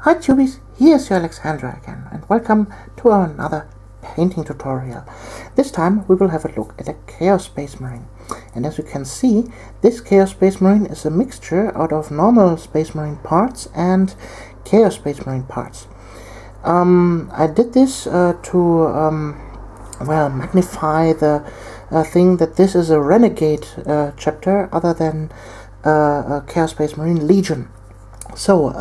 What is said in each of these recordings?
Hi Tubies, here's your Alexandra again, and welcome to another painting tutorial. This time we will have a look at a Chaos Space Marine. And as you can see, this Chaos Space Marine is a mixture out of normal Space Marine parts and Chaos Space Marine parts. I did this to magnify the thing that this is a Renegade chapter other than Chaos Space Marine Legion. So,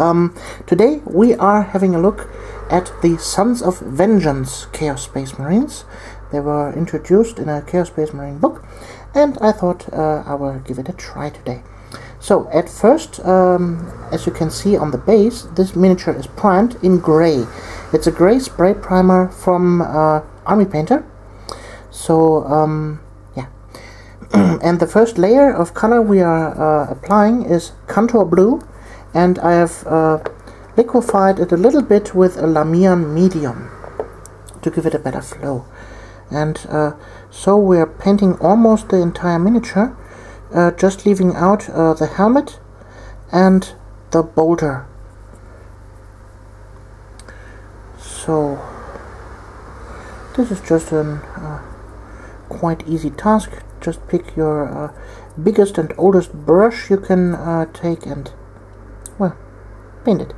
today we are having a look at the Sons of Vengeance Chaos Space Marines. They were introduced in a Chaos Space Marine book, and I thought I will give it a try today. So, at first, as you can see on the base, this miniature is primed in gray. It's a gray spray primer from Army Painter. So, yeah. And the first layer of color we are applying is Contour Blue, and I have liquefied it a little bit with a Lamian medium to give it a better flow. And so we are painting almost the entire miniature, just leaving out the helmet and the bolter. So this is just a quite easy task. Just pick your biggest and oldest brush you can take and, well, paint it.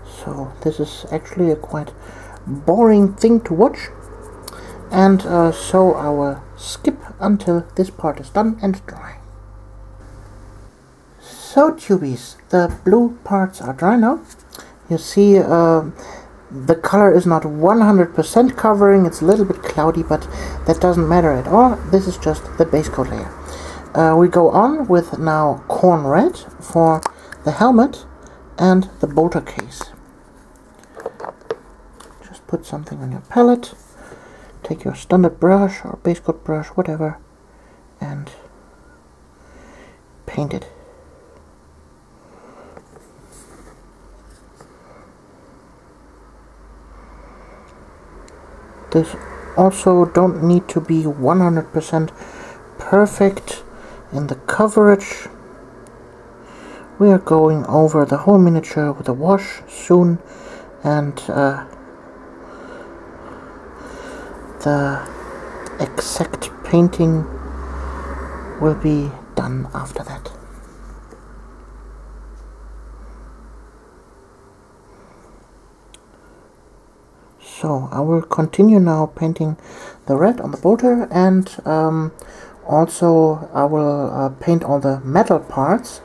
So this is actually a quite boring thing to watch, and so I will skip until this part is done and dry. So Tubies, the blue parts are dry now. You see the color is not 100% covering, it's a little bit cloudy, but that doesn't matter at all. This is just the base coat layer. We go on with now corn red for the helmet and the bolter case. Just put something on your palette, take your standard brush or base coat brush, whatever, and paint it. This also don't need to be 100% perfect in the coverage. We are going over the whole miniature with a wash soon, and the exact painting will be done after that. So I will continue now painting the red on the bolter, and also I will paint all the metal parts,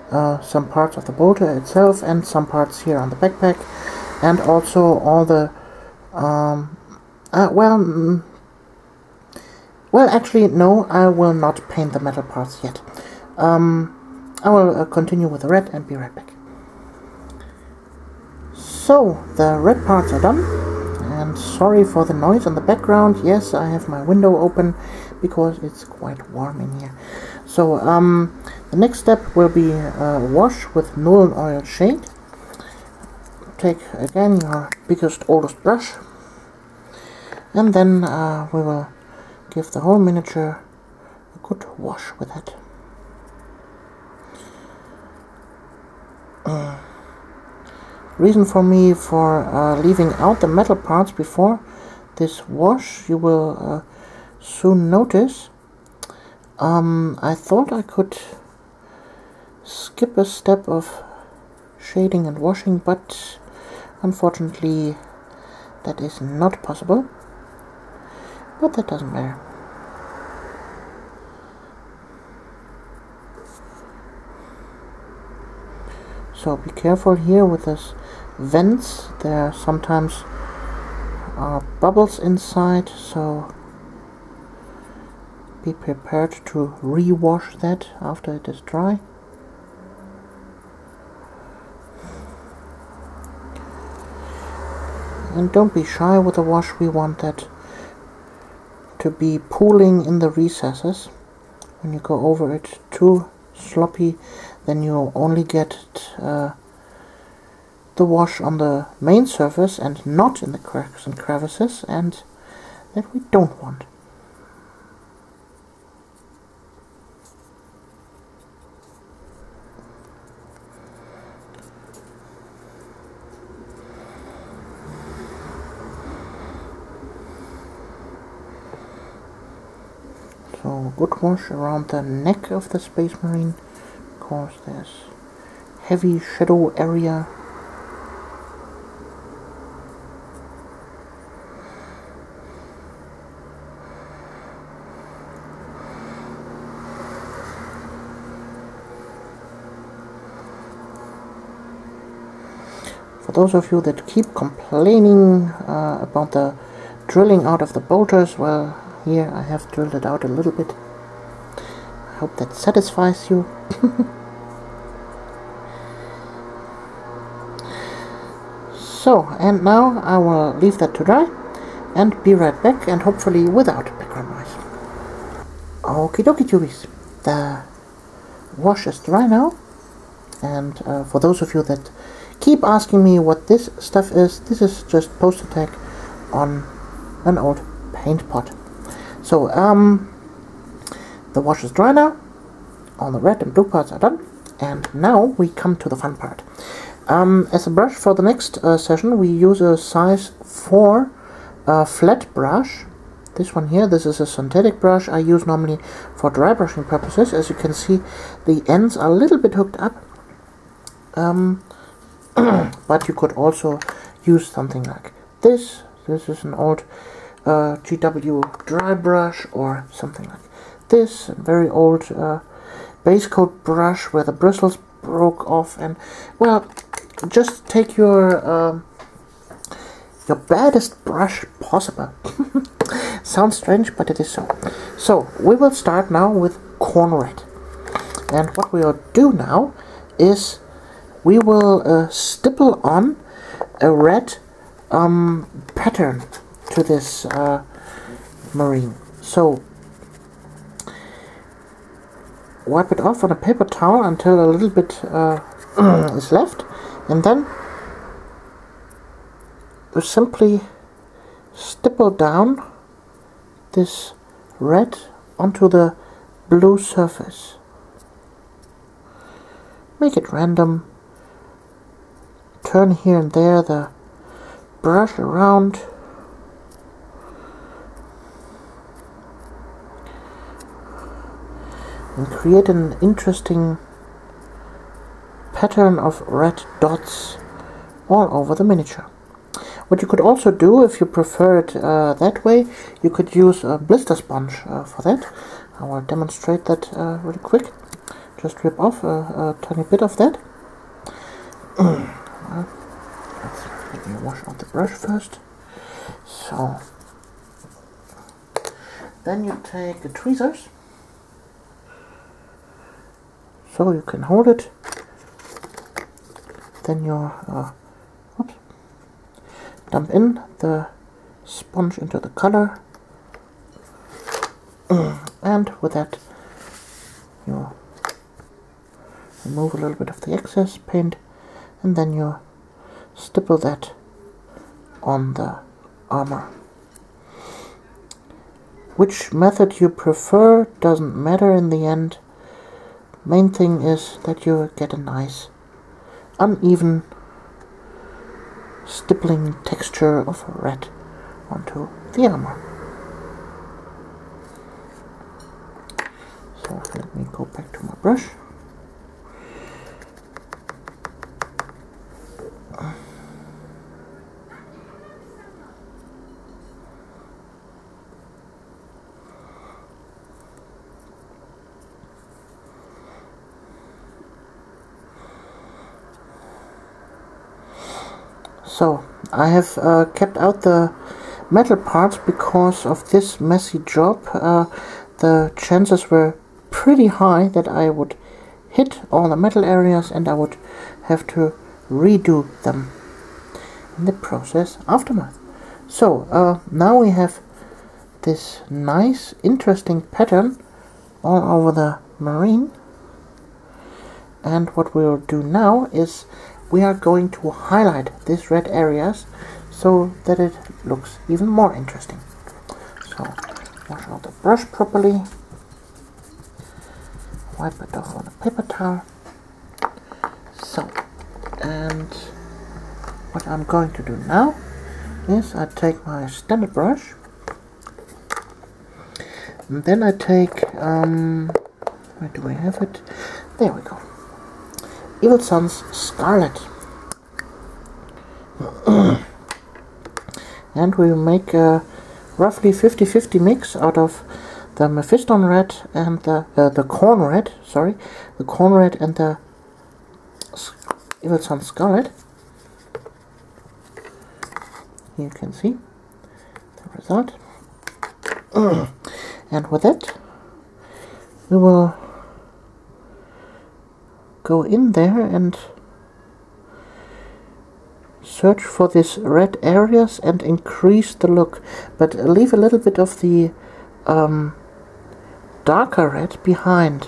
some parts of the bolter itself and some parts here on the backpack, and also all the well, actually no, I will not paint the metal parts yet. I will continue with the red and be right back. So the red parts are done. And sorry for the noise in the background. Yes, I have my window open because it's quite warm in here. So the next step will be wash with Nuln Oil Shade. Take again your biggest, oldest brush, and then we will give the whole miniature a good wash with it. Reason for me for leaving out the metal parts before this wash, you will soon notice. I thought I could skip a step of shading and washing, but unfortunately that is not possible. But that doesn't matter. So be careful here with this vents. There sometimes are bubbles inside, so be prepared to re-wash that after it is dry. And don't be shy with the wash. We want that to be pooling in the recesses. When you go over it too sloppy, then you only get the wash on the main surface and not in the cracks and crevices, and that we don't want. So good wash around the neck of the Space Marine, because there's heavy shadow area. For those of you that keep complaining about the drilling out of the bolters, well, here I have drilled it out a little bit. I hope that satisfies you. So, and now I will leave that to dry and be right back, and hopefully without background noise. Okie dokie tubies, the wash is dry now, and for those of you that keep asking me what this stuff is, this is just poster tack on an old paint pot. So, the wash is dry now, all the red and blue parts are done, and now we come to the fun part. As a brush for the next session, we use a size 4 flat brush. This one here, this is a synthetic brush I use normally for dry brushing purposes. As you can see, the ends are a little bit hooked up, but you could also use something like this. This is an old GW dry brush, or something like this, a very old base coat brush where the bristles broke off. And well, just take your baddest brush possible. Sounds strange, but it is so. So we will start now with corn red, and what we will do now is we will stipple on a red pattern to this marine. So wipe it off on a paper towel until a little bit is left, and then you simply stipple down this red onto the blue surface. Make it random, turn here and there the brush around, and create an interesting pattern of red dots all over the miniature. What you could also do, if you prefer it that way, you could use a blister sponge for that. I will demonstrate that really quick. Just rip off a tiny bit of that. Well, let me wash out the brush first. So, then you take the tweezers, so you can hold it. Then you dump in the sponge into the color, and with that you remove a little bit of the excess paint, and then you stipple that on the armor. Which method you prefer doesn't matter in the end. Main thing is that you get a nice uneven stippling texture of red onto the armor. So let me go back to my brush. So I have kept out the metal parts because of this messy job. The chances were pretty high that I would hit all the metal areas, and I would have to redo them in the process aftermath. So now we have this nice interesting pattern all over the marine, and what we'll do now is we are going to highlight these red areas so that it looks even more interesting. So wash out the brush properly, wipe it off on a paper towel. So, and what I'm going to do now is I take my standard brush, and then I take, where do we have it? There we go. Evil Sun's Scarlet. And we make a roughly 50-50 mix out of the Mephiston red and the corn red, sorry, the corn red and the Evil Sun Scarlet. Here you can see the result. And with it, we will go in there and search for these red areas and increase the look, but leave a little bit of the darker red behind.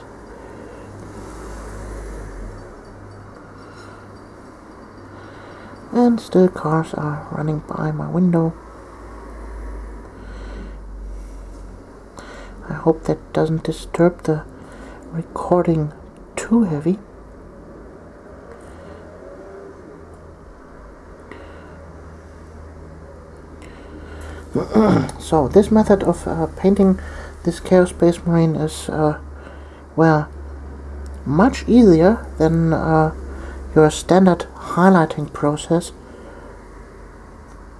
And still cars are running by my window. I hope that doesn't disturb the recording too heavy. So this method of painting this Chaos Space Marine is well, much easier than your standard highlighting process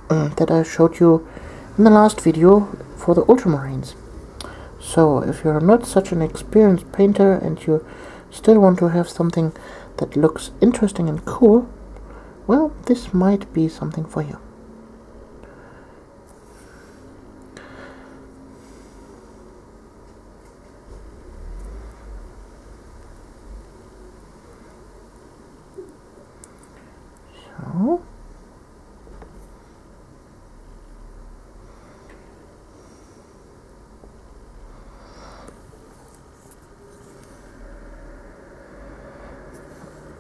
that I showed you in the last video for the Ultramarines. So if you're not such an experienced painter and you still want to have something that looks interesting and cool, well, this might be something for you.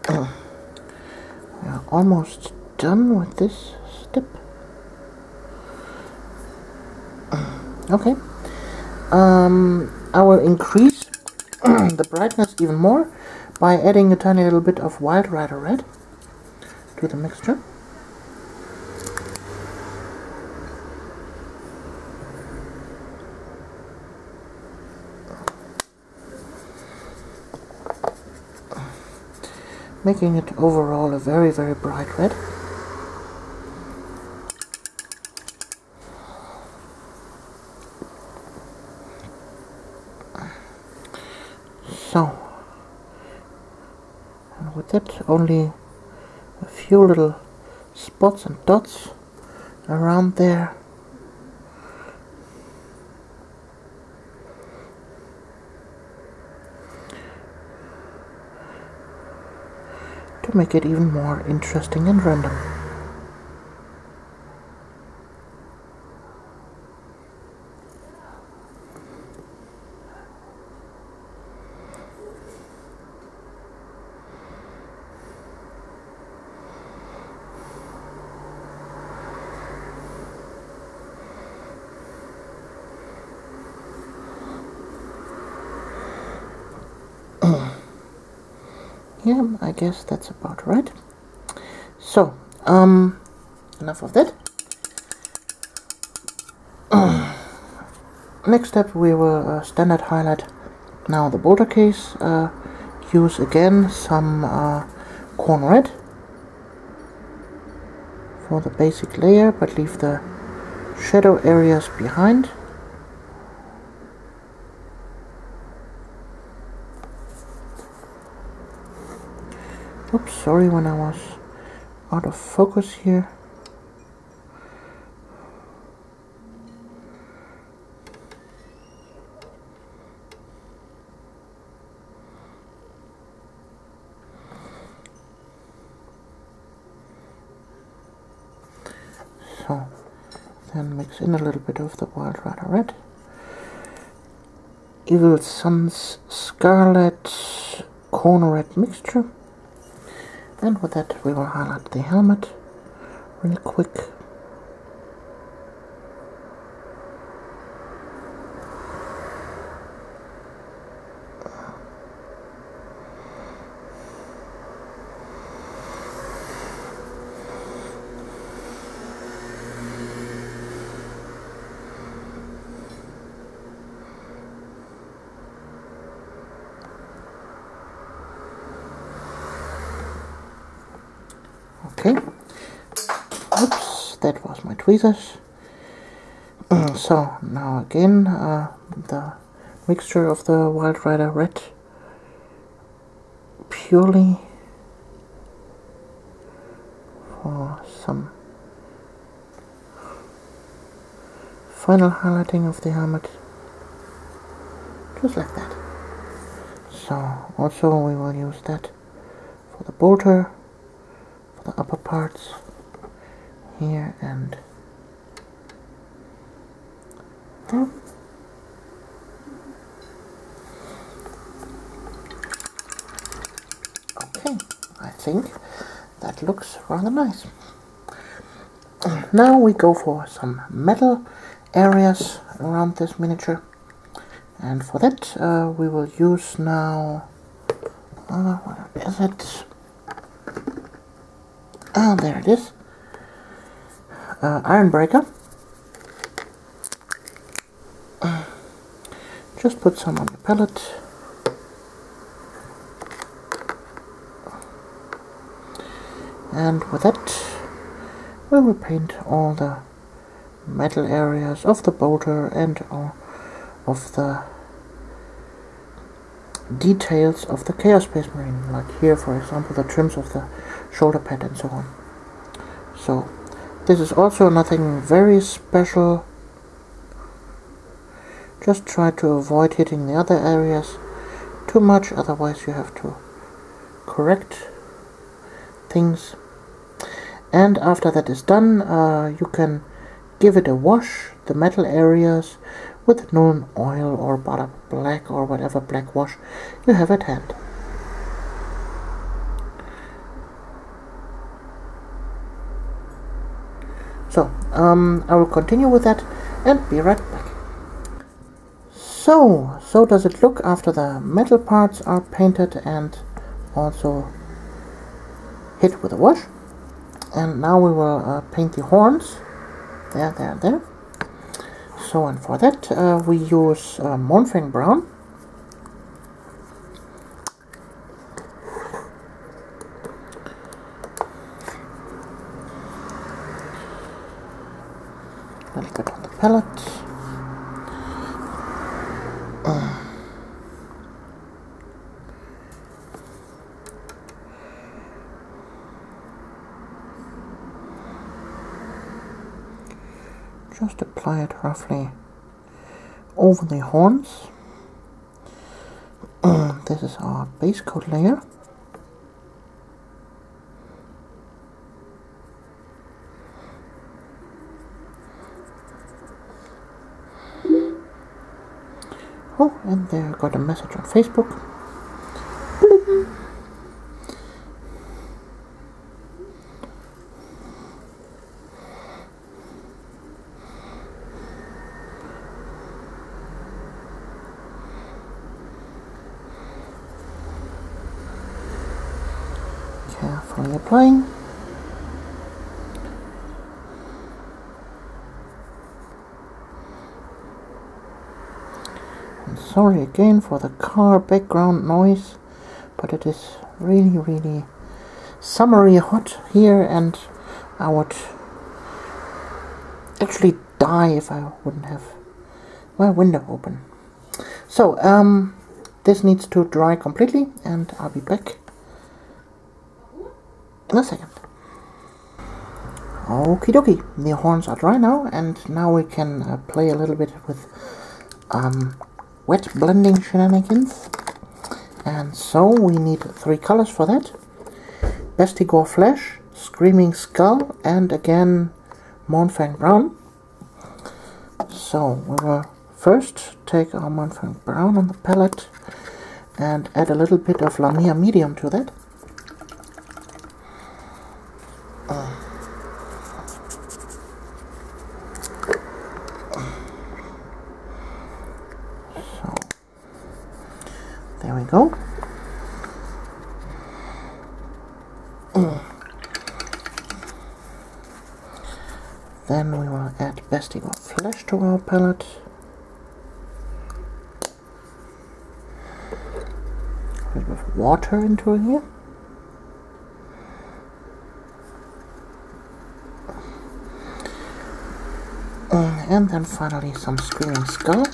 So we are almost done with this step. Okay, I will increase the brightness even more by adding a tiny little bit of Wild Rider Red to the mixture. Making it overall a very, very bright red. So, and with that, only a few little spots and dots around there. To make it even more interesting and random. Yeah, I guess that's about right. So, enough of that. Next step, we will standard highlight now the boulder case. Use again some corn red for the basic layer, but leave the shadow areas behind. Oops, sorry when I was out of focus here. So, then mix in a little bit of the Wild Rider Red. Evil Sun's Scarlet Corn Red mixture. And with that we will highlight the helmet really quick. Okay, oops, that was my tweezers. So now again, the mixture of the Wild Rider Red purely for some final highlighting of the helmet, just like that. So also we will use that for the bolter, for the upper parts here and there. Okay, I think that looks rather nice. Now we go for some metal areas around this miniature, and for that we will use now, what is it? Ah, there it is. Iron breaker. Just put some on the palette. And with that we will paint all the metal areas of the bolter and all of the details of the Chaos Space Marine, like here for example the trims of the shoulder pad and so on. So this is also nothing very special. Just try to avoid hitting the other areas too much, otherwise you have to correct things. And after that is done, you can give it a wash, the metal areas, with Nuln Oil or Butter Black or whatever black wash you have at hand. So, I will continue with that and be right back. So does it look after the metal parts are painted and also hit with a wash. And now we will paint the horns. There. So, and for that we use Mournfang Brown. A little bit on the palette. Just apply it roughly over the horns. This is our base coat layer. Oh, and there I got a message on Facebook. Carefully applying. And sorry again for the car background noise, but it is really summery hot here, and I would actually die if I wouldn't have my window open. So this needs to dry completely, and I'll be back in a second. Okie dokie, the horns are dry now, and now we can play a little bit with wet blending shenanigans. And so we need 3 colors for that: Bestigor Flesh, Screaming Skull, and again Mournfang Brown. So we will first take our Mournfang Brown on the palette and add a little bit of Lamia Medium to that. So there we go. Then we will add basecoat flash to our palette. A bit of water into here. And then finally some Screaming Skull.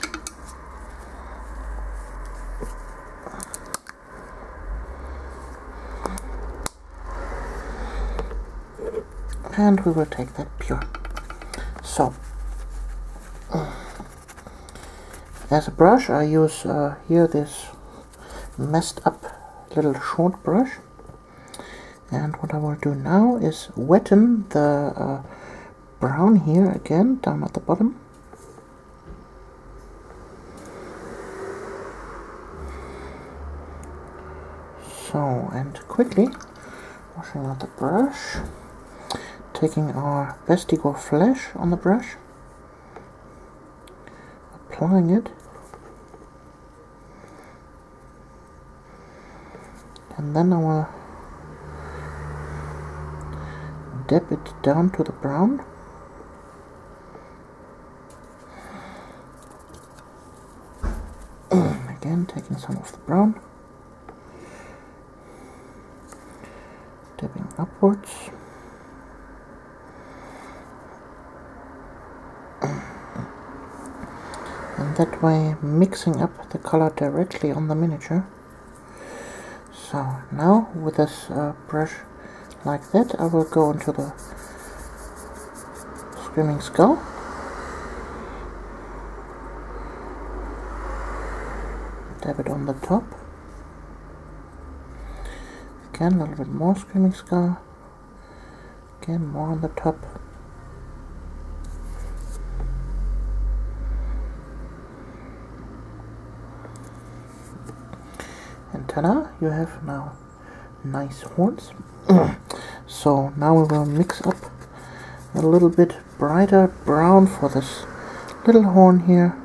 And we will take that pure. So, as a brush I use here this messed up little short brush, and what I will do now is wetten the brown here again down at the bottom. So, and quickly washing out the brush, taking our basecoat flash on the brush, applying it, and then I will dip it down to the brown. Again, taking some of the brown, dipping upwards. And that way mixing up the color directly on the miniature. So now with this brush like that, I will go into the Screaming Skull. Dab it on the top. Again, a little bit more Screaming Skull. Again, more on the top. And ta-da, you have now nice horns. So now we will mix up a little bit brighter brown for this little horn here.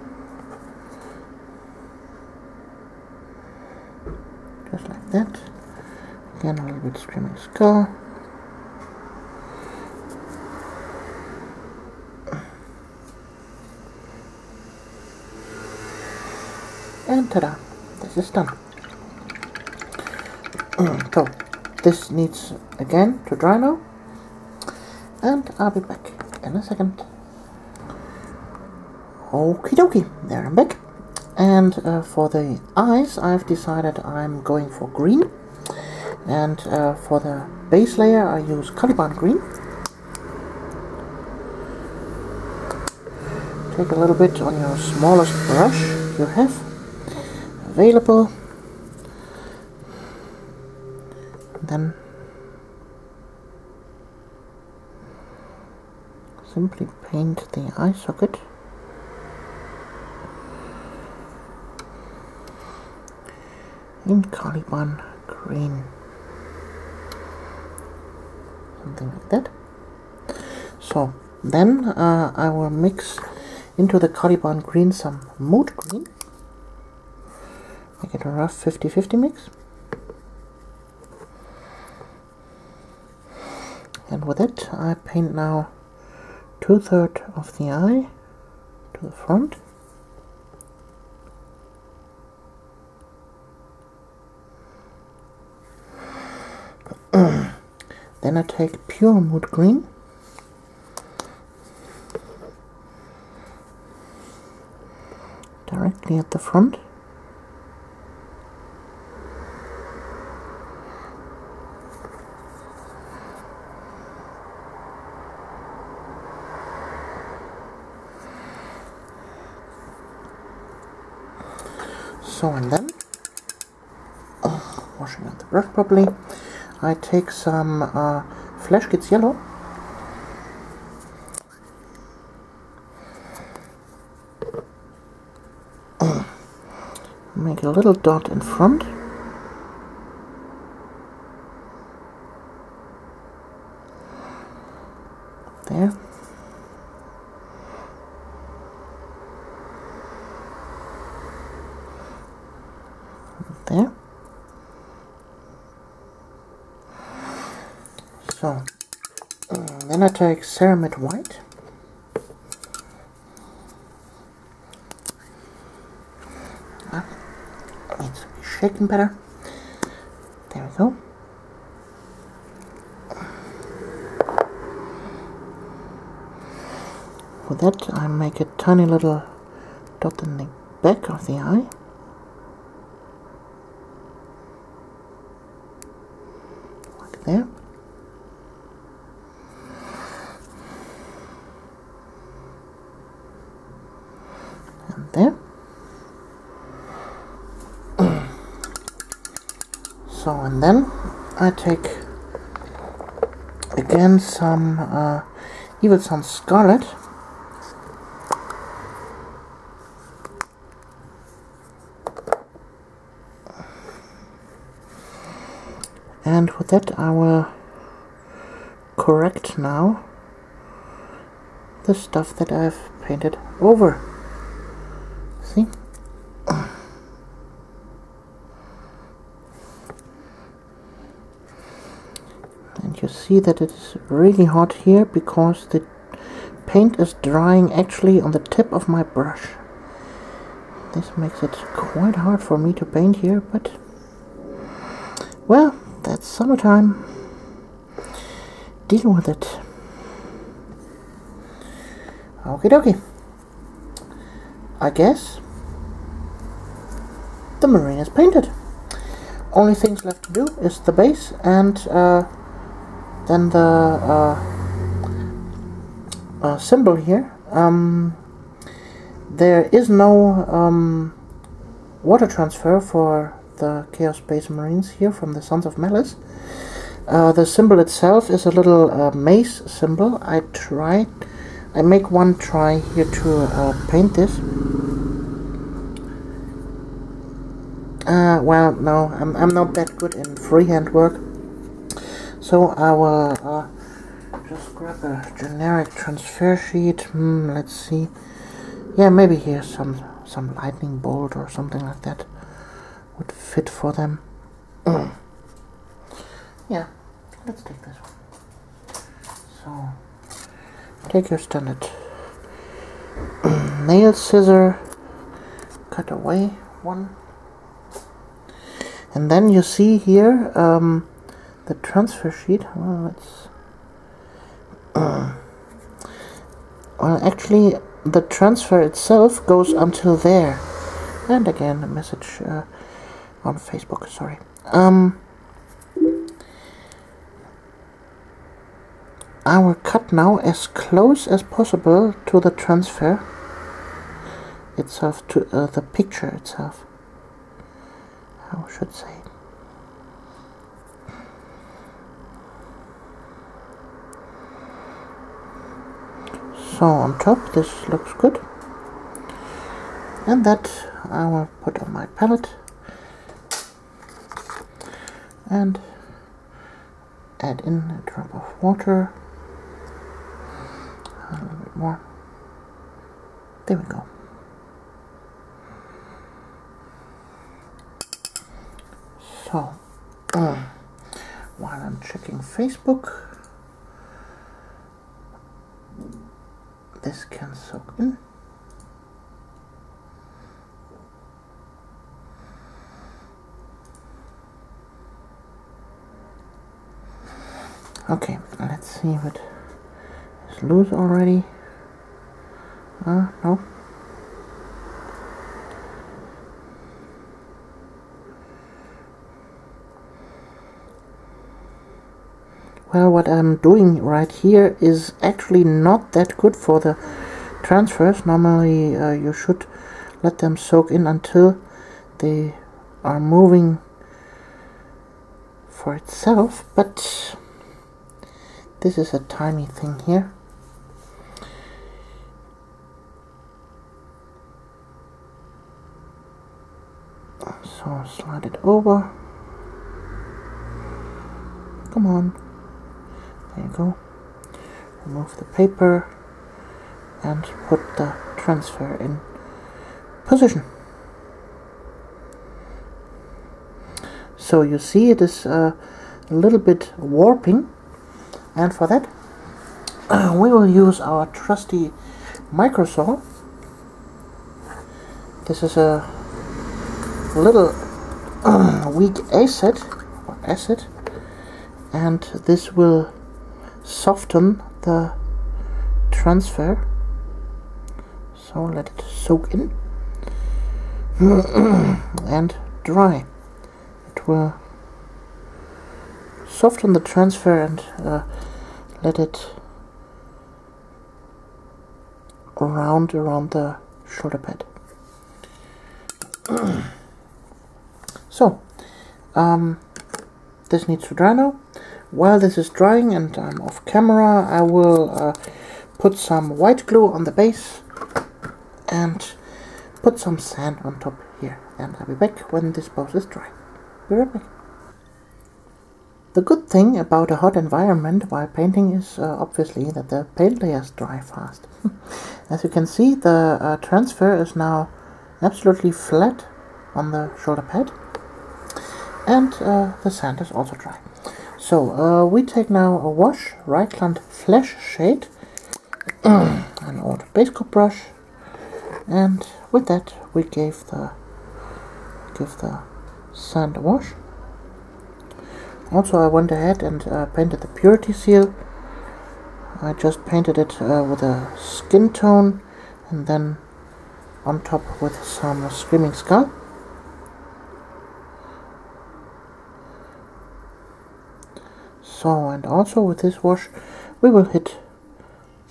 Just like that. Again, a little bit Screaming Skull. And ta-da, this is done. So, this needs again to dry now, and I'll be back in a second. Okie dokie, there I'm back. And for the eyes, I've decided I'm going for green. And for the base layer, I use Caliban green. Take a little bit on your smallest brush you have available. Then simply paint the eye socket. In Caliban green. Something like that. So then I will mix into the Caliban green some mood green. Make it a rough 50-50 mix. And with it I paint now 2/3 of the eye to the front. Then I take pure mood green, directly at the front. So, and then, washing out the brush properly, I take some Flash Kids Yellow, make a little dot in front, there. There. So then I take ceramide white. Needs to be shaken better. There we go. For that I make a tiny little dot in the back of the eye. Like there. And there. So, and then I take again some Evil Sun Scarlet. And with that I will correct now the stuff that I've painted over. See? And you see that it is really hot here because the paint is drying actually on the tip of my brush. This makes it quite hard for me to paint here, but well, that's summertime. Deal with it. Okie dokie. I guess the marine is painted. Only things left to do is the base and then the symbol here. There is no water transfer for the Chaos Space Marines here from the Sons of Malice. The symbol itself is a little mace symbol. I make one try here to paint this. Well, no, I'm not that good in freehand work, so I will just grab a generic transfer sheet. Let's see. Yeah, maybe here some lightning bolt or something like that would fit for them. Yeah, let's take this one. So, take your standard nail scissor, cut away one, and then you see here the transfer sheet. Well, well, actually, the transfer itself goes until there. And again, a message on Facebook. Sorry. I will cut now as close as possible to the transfer itself, to the picture itself, I should say. So on top, this looks good, and that I will put on my palette and add in a drop of water, a little bit more. There we go. So while I'm checking Facebook, this can soak in. Okay, let's see if it is loose already. No. Well, what I'm doing right here is actually not that good for the transfers. Normally you should let them soak in until they are moving for itself, but this is a tiny thing here. So slide it over. Come on. There you go. remove the paper and put the transfer in position. So you see it is a little bit warping, and for that we will use our trusty micro saw. This is a little weak acid, and this will soften the transfer. So let it soak in and dry. It will soften the transfer and let it around the shoulder pad. So this needs to dry now. While this is drying and I'm off camera, I will put some white glue on the base and put some sand on top here, and I'll be back when this base is dry. Be right back. The good thing about a hot environment while painting is obviously that the paint layers dry fast. As you can see, the transfer is now absolutely flat on the shoulder pad, and the sand is also dry. So we take now a wash, Reichland Flash Shade, an old basecoat brush, and with that we give the sand a wash. Also I went ahead and painted the purity seal. I just painted it with a skin tone, and then on top with some Screaming Skull. So, and also with this wash we will hit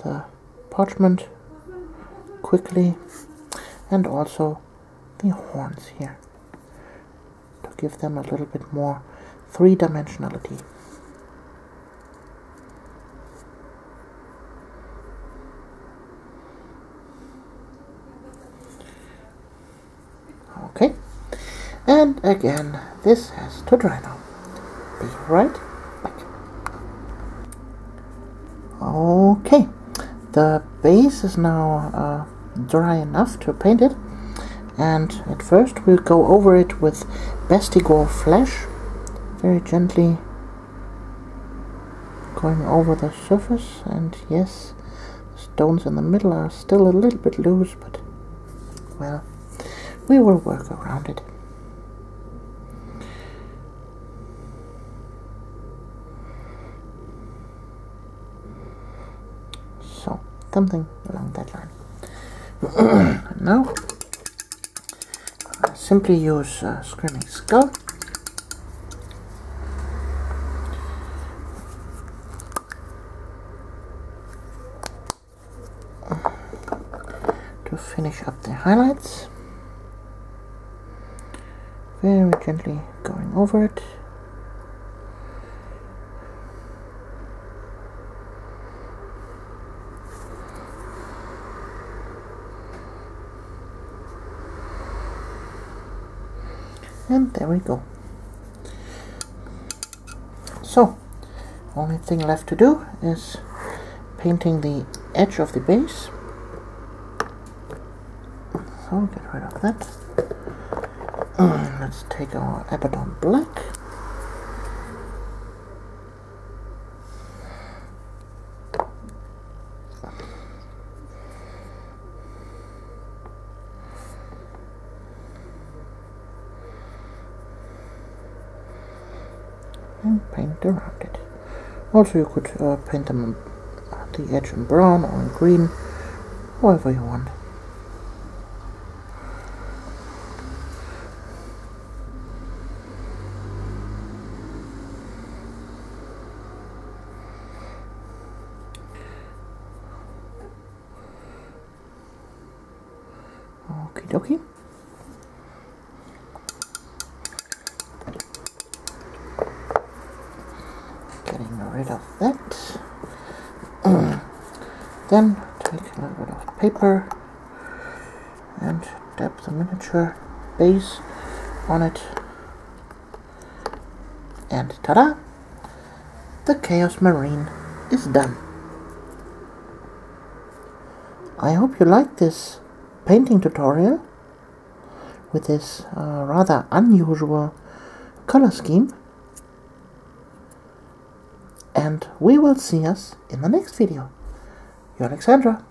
the parchment quickly, and also the horns here, to give them a little bit more three-dimensionality. Okay, and again this has to dry now. Be right back. Okay, the base is now dry enough to paint it, and at first we'll go over it with Basecoat Flash, very gently going over the surface. And yes, the stones in the middle are still a little bit loose, but well, we will work around it. So, something along that line. And now I simply use Screaming Skull to finish up the highlights, very gently going over it. And there we go. So, only thing left to do is painting the edge of the base. So, get rid of that. Let's take our Abaddon Black. And paint around it. Also you could paint them the edge in brown or in green, however you want. Okie dokie. Getting rid of that. Then take a little bit of paper and dab the miniature base on it, and ta-da! The Chaos Marine is done. I hope you liked this painting tutorial with this rather unusual color scheme, and we will see us in the next video. You're Alexandra.